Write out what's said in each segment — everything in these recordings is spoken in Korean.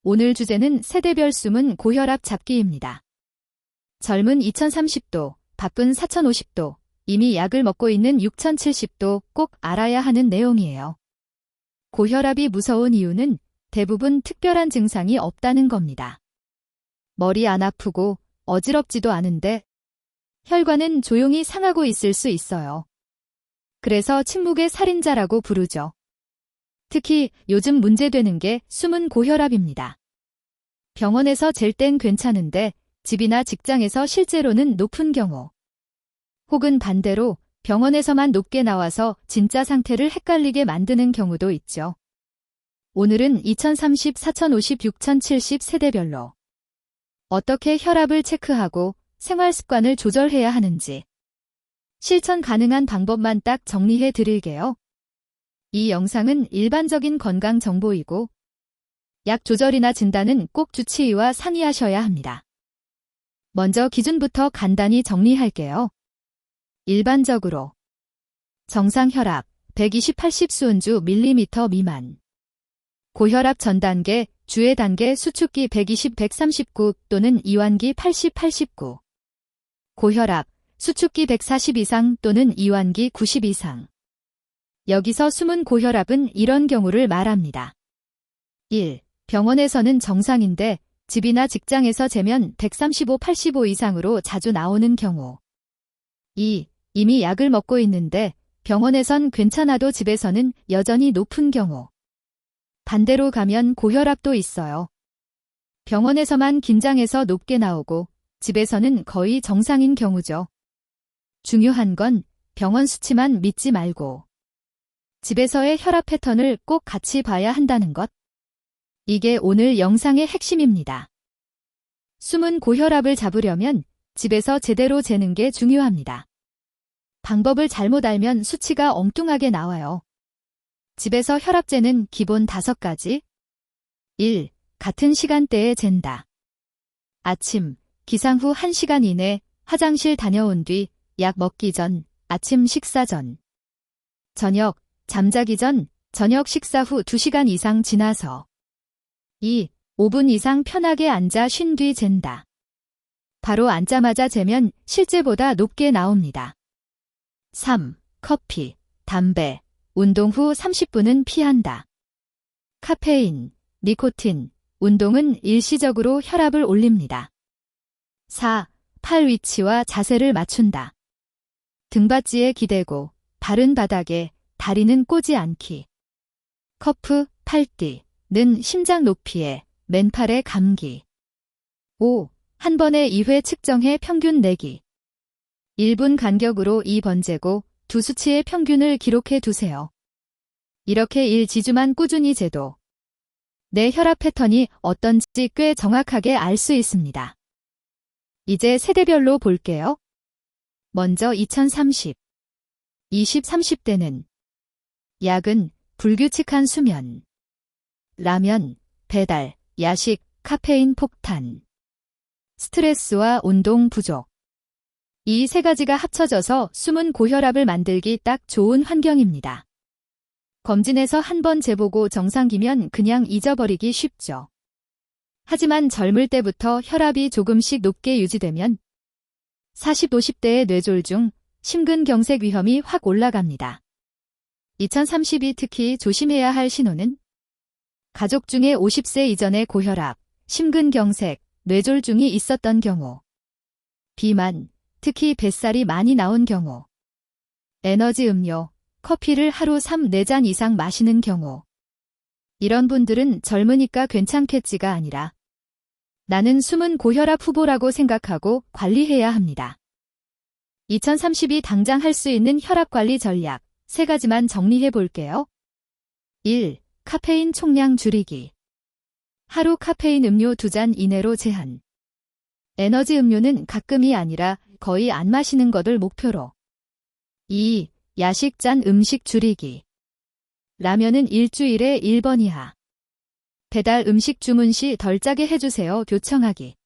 오늘 주제는 세대별 숨은 고혈압 잡기입니다. 젊은 2030도, 바쁜 4050도, 이미 약을 먹고 있는 6070도 꼭 알아야 하는 내용이에요. 고혈압이 무서운 이유는 대부분 특별한 증상이 없다는 겁니다. 머리 안 아프고 어지럽지도 않은데 혈관은 조용히 상하고 있을 수 있어요. 그래서 침묵의 살인자라고 부르죠. 특히 요즘 문제되는 게 숨은 고혈압입니다. 병원에서 잴 땐 괜찮은데 집이나 직장에서 실제로는 높은 경우, 혹은 반대로 병원에서만 높게 나와서 진짜 상태를 헷갈리게 만드는 경우도 있죠. 오늘은 2030, 4050, 6070 세대별로 어떻게 혈압을 체크하고 생활 습관을 조절해야 하는지 실천 가능한 방법만 딱 정리해 드릴게요. 이 영상은 일반적인 건강 정보이고 약 조절이나 진단은 꼭 주치의와 상의하셔야 합니다. 먼저 기준부터 간단히 정리할게요. 일반적으로 정상 혈압 120/80 수은주 밀리미터 미만, 고혈압 전 단계, 주의 단계 수축기 120/139 또는 이완기 80/89, 고혈압 수축기 140 이상 또는 이완기 90 이상. 여기서 숨은 고혈압은 이런 경우를 말합니다. 1. 병원에서는 정상인데 집이나 직장에서 재면 135/85 이상으로 자주 나오는 경우. 2. 이미 약을 먹고 있는데 병원에선 괜찮아도 집에서는 여전히 높은 경우. 반대로 가면 고혈압도 있어요. 병원에서만 긴장해서 높게 나오고 집에서는 거의 정상인 경우죠. 중요한 건 병원 수치만 믿지 말고 집에서의 혈압 패턴을 꼭 같이 봐야 한다는 것. 이게 오늘 영상의 핵심입니다. 숨은 고혈압을 잡으려면 집에서 제대로 재는 게 중요합니다. 방법을 잘못 알면 수치가 엉뚱하게 나와요. 집에서 혈압 재는 기본 5가지. 1. 같은 시간대에 잰다. 아침, 기상 후 1시간 이내, 화장실 다녀온 뒤, 약 먹기 전, 아침 식사 전. 저녁, 잠자기 전, 저녁 식사 후 2시간 이상 지나서. 2. 5분 이상 편하게 앉아 쉰 뒤 잰다. 바로 앉자마자 재면 실제보다 높게 나옵니다. 3. 커피, 담배, 운동 후 30분은 피한다. 카페인, 니코틴, 운동은 일시적으로 혈압을 올립니다. 4. 팔 위치와 자세를 맞춘다. 등받지에 기대고 발은 바닥에, 다리는 꼬지 않기. 커프, 팔띠는 심장 높이에, 맨팔에 감기. 5. 한 번에 2회 측정해 평균 내기. 1분 간격으로 2번 재고 두 수치의 평균을 기록해 두세요. 이렇게 1지주만 꾸준히 재도 내 혈압 패턴이 어떤지 꽤 정확하게 알 수 있습니다. 이제 세대별로 볼게요. 먼저 2030, 20, 30대는 약은 불규칙한 수면, 라면, 배달, 야식, 카페인 폭탄, 스트레스와 운동 부족. 이 3가지가 합쳐져서 숨은 고혈압을 만들기 딱 좋은 환경입니다. 검진에서 한번 재보고 정상기면 그냥 잊어버리기 쉽죠. 하지만 젊을 때부터 혈압이 조금씩 높게 유지되면 40, 50대의 뇌졸중, 심근경색 위험이 확 올라갑니다. 2030이 특히 조심해야 할 신호는 가족 중에 50세 이전에 고혈압, 심근경색, 뇌졸중이 있었던 경우, 비만, 특히 뱃살이 많이 나온 경우, 에너지 음료, 커피를 하루 3, 4잔 이상 마시는 경우. 이런 분들은 젊으니까 괜찮겠지가 아니라 나는 숨은 고혈압 후보라고 생각하고 관리해야 합니다. 2030이 당장 할 수 있는 혈압관리 전략 3가지만 정리해 볼게요. 1. 카페인 총량 줄이기. 하루 카페인 음료 2잔 이내로 제한. 에너지 음료는 가끔이 아니라 거의 안 마시는 것을 목표로. 2. 야식 짠 음식 줄이기. 라면은 일주일에 1번 이하. 배달 음식 주문 시 덜 짜게 해주세요 요청하기.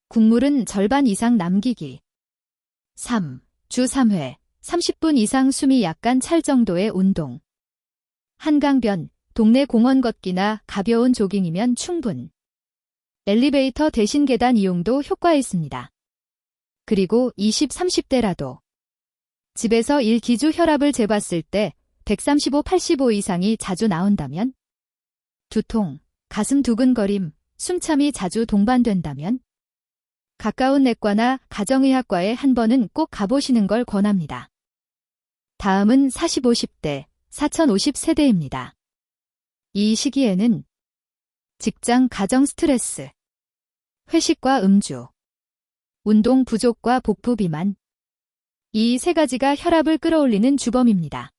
국물은 절반 이상 남기기. 3. 주 3회, 30분 이상 숨이 약간 찰 정도의 운동. 한강변, 동네 공원 걷기나 가벼운 조깅이면 충분. 엘리베이터 대신 계단 이용도 효과 있습니다. 그리고 20, 30대라도 집에서 1기주 혈압을 재봤을 때 135, 85 이상이 자주 나온다면, 두통, 가슴 두근거림, 숨참이 자주 동반된다면 가까운 내과나 가정의학과에 한 번은 꼭 가보시는 걸 권합니다. 다음은 40, 50대, 4050세대입니다. 이 시기에는 직장, 가정 스트레스, 회식과 음주, 운동 부족과 복부 비만, 이 세 가지가 혈압을 끌어올리는 주범입니다.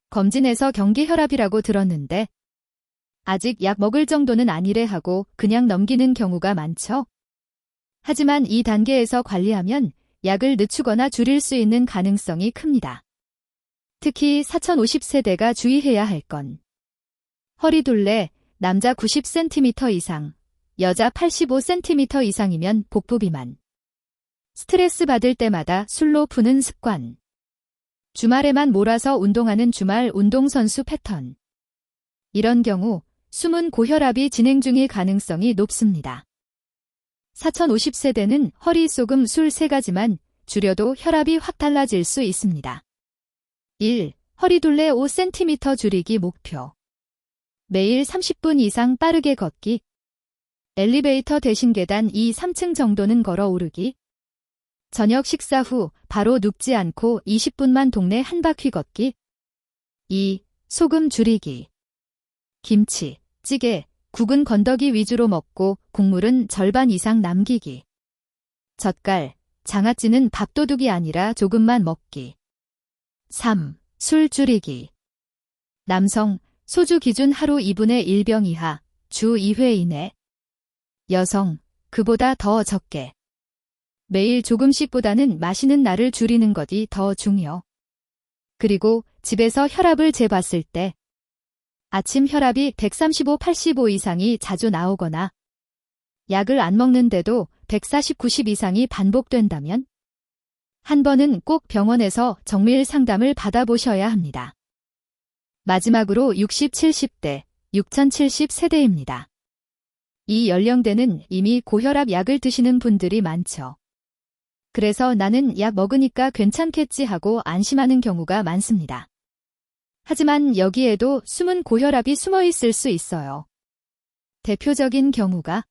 검진에서 경기혈압이라고 들었는데 아직 약 먹을 정도는 아니래 하고 그냥 넘기는 경우가 많죠. 하지만 이 단계에서 관리하면 약을 늦추거나 줄일 수 있는 가능성이 큽니다. 특히 4050세대가 주의해야 할 건 허리둘레, 남자 90cm 이상, 여자 85cm 이상이면 복부 비만, 스트레스 받을 때마다 술로 푸는 습관, 주말에만 몰아서 운동하는 주말 운동선수 패턴. 이런 경우 숨은 고혈압이 진행 중일 가능성이 높습니다. 4050세대는 허리, 소금, 술 세 가지만 줄여도 혈압이 확 달라질 수 있습니다. 1. 허리둘레 5cm 줄이기 목표. 매일 30분 이상 빠르게 걷기. 엘리베이터 대신 계단 2, 3층 정도는 걸어 오르기. 저녁 식사 후 바로 눕지 않고 20분만 동네 한 바퀴 걷기. 2. 소금 줄이기. 김치, 찌개, 국은 건더기 위주로 먹고 국물은 절반 이상 남기기. 젓갈, 장아찌는 밥도둑이 아니라 조금만 먹기. 3. 술 줄이기. 남성, 소주 기준 하루 2분의 1병 이하, 주 2회 이내. 여성, 그보다 더 적게. 매일 조금씩보다는 마시는 날을 줄이는 것이 더 중요. 그리고 집에서 혈압을 재봤을 때 아침 혈압이 135, 85 이상이 자주 나오거나 약을 안 먹는데도 140, 90 이상이 반복된다면 한 번은 꼭 병원에서 정밀 상담을 받아보셔야 합니다. 마지막으로 60, 70대, 6070 세대입니다. 이 연령대는 이미 고혈압 약을 드시는 분들이 많죠. 그래서 나는 약 먹으니까 괜찮겠지 하고 안심하는 경우가 많습니다. 하지만 여기에도 숨은 고혈압이 숨어 있을 수 있어요. 대표적인 경우가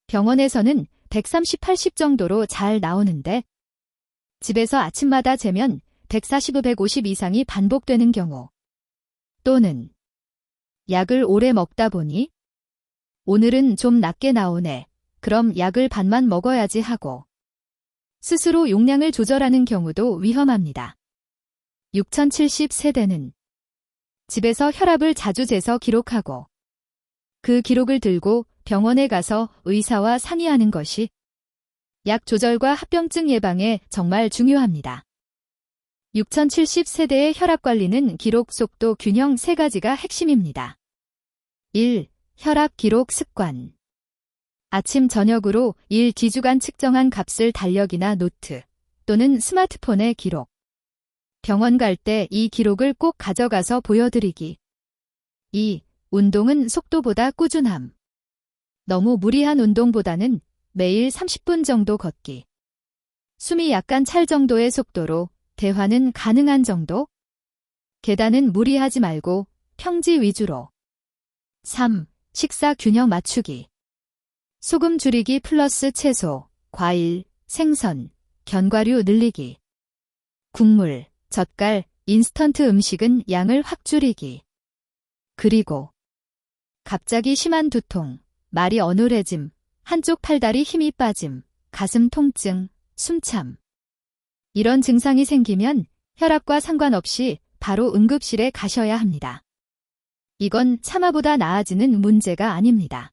병원에서는 130, 80 정도로 잘 나오는데 집에서 아침마다 재면 140, 150 이상이 반복되는 경우, 또는 약을 오래 먹다 보니 오늘은 좀 낮게 나오네, 그럼 약을 반만 먹어야지 하고 스스로 용량을 조절하는 경우도 위험합니다. 6070 세대는 집에서 혈압을 자주 재서 기록하고 그 기록을 들고 병원에 가서 의사와 상의하는 것이 약 조절과 합병증 예방에 정말 중요합니다. 6070 세대의 혈압 관리는 기록, 속도, 균형 세 가지가 핵심입니다. 1. 혈압 기록 습관. 아침 저녁으로 1기주간 측정한 값을 달력이나 노트 또는 스마트폰에 기록. 병원 갈 때 이 기록을 꼭 가져가서 보여드리기. 2. 운동은 속도보다 꾸준함. 너무 무리한 운동보다는 매일 30분 정도 걷기. 숨이 약간 찰 정도의 속도로 대화는 가능한 정도? 계단은 무리하지 말고 평지 위주로. 3. 식사 균형 맞추기. 소금 줄이기 플러스 채소, 과일, 생선, 견과류 늘리기. 국물, 젓갈, 인스턴트 음식은 양을 확 줄이기. 그리고 갑자기 심한 두통, 말이 어눌해짐, 한쪽 팔다리 힘이 빠짐, 가슴 통증, 숨참. 이런 증상이 생기면 혈압과 상관없이 바로 응급실에 가셔야 합니다. 이건 참아보다 나아지는 문제가 아닙니다.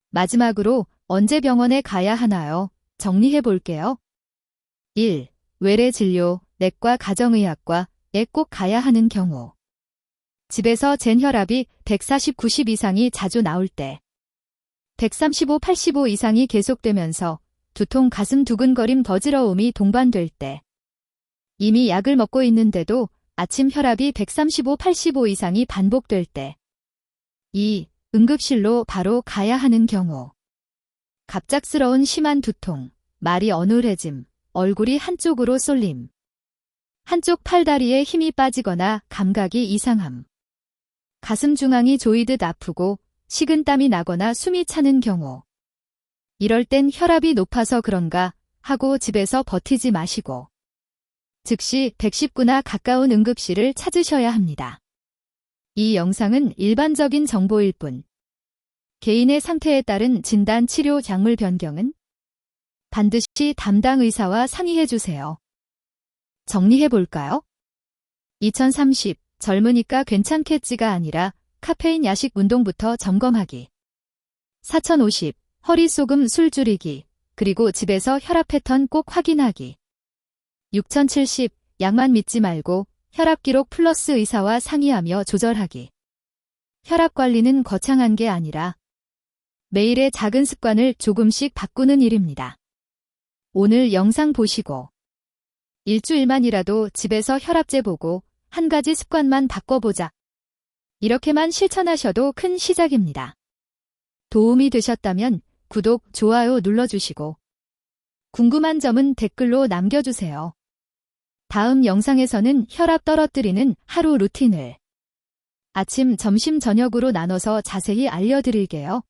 마지막으로 언제 병원에 가야 하나요? 정리해 볼게요. 1. 외래 진료, 내과 가정의학과에 꼭 가야 하는 경우. 집에서 잰 혈압이 140, 90 이상이 자주 나올 때. 135, 85 이상이 계속되면서 두통, 가슴 두근거림, 어지러움이 동반될 때. 이미 약을 먹고 있는데도 아침 혈압이 135/85 이상이 반복될 때. 2. 응급실로 바로 가야 하는 경우. 갑작스러운 심한 두통, 말이 어눌해짐, 얼굴이 한쪽으로 쏠림. 한쪽 팔다리에 힘이 빠지거나 감각이 이상함. 가슴 중앙이 조이듯 아프고 식은땀이 나거나 숨이 차는 경우. 이럴 땐 혈압이 높아서 그런가 하고 집에서 버티지 마시고 즉시 119나 가까운 응급실을 찾으셔야 합니다. 이 영상은 일반적인 정보일 뿐 개인의 상태에 따른 진단 치료 약물 변경은 반드시 담당 의사와 상의해 주세요. 정리해 볼까요? 2030 젊으니까 괜찮겠지가 아니라 카페인 야식 운동부터 점검하기. 4050 허리 쏘금 술 줄이기, 그리고 집에서 혈압 패턴 꼭 확인하기. 6070 약만 믿지 말고 혈압 기록 플러스 의사와 상의하며 조절하기. 혈압 관리는 거창한 게 아니라 매일의 작은 습관을 조금씩 바꾸는 일입니다. 오늘 영상 보시고 일주일만이라도 집에서 혈압 재보고 한 가지 습관만 바꿔보자. 이렇게만 실천하셔도 큰 시작입니다. 도움이 되셨다면 구독, 좋아요 눌러주시고 궁금한 점은 댓글로 남겨주세요. 다음 영상에서는 혈압 떨어뜨리는 하루 루틴을 아침, 점심, 저녁으로 나눠서 자세히 알려드릴게요.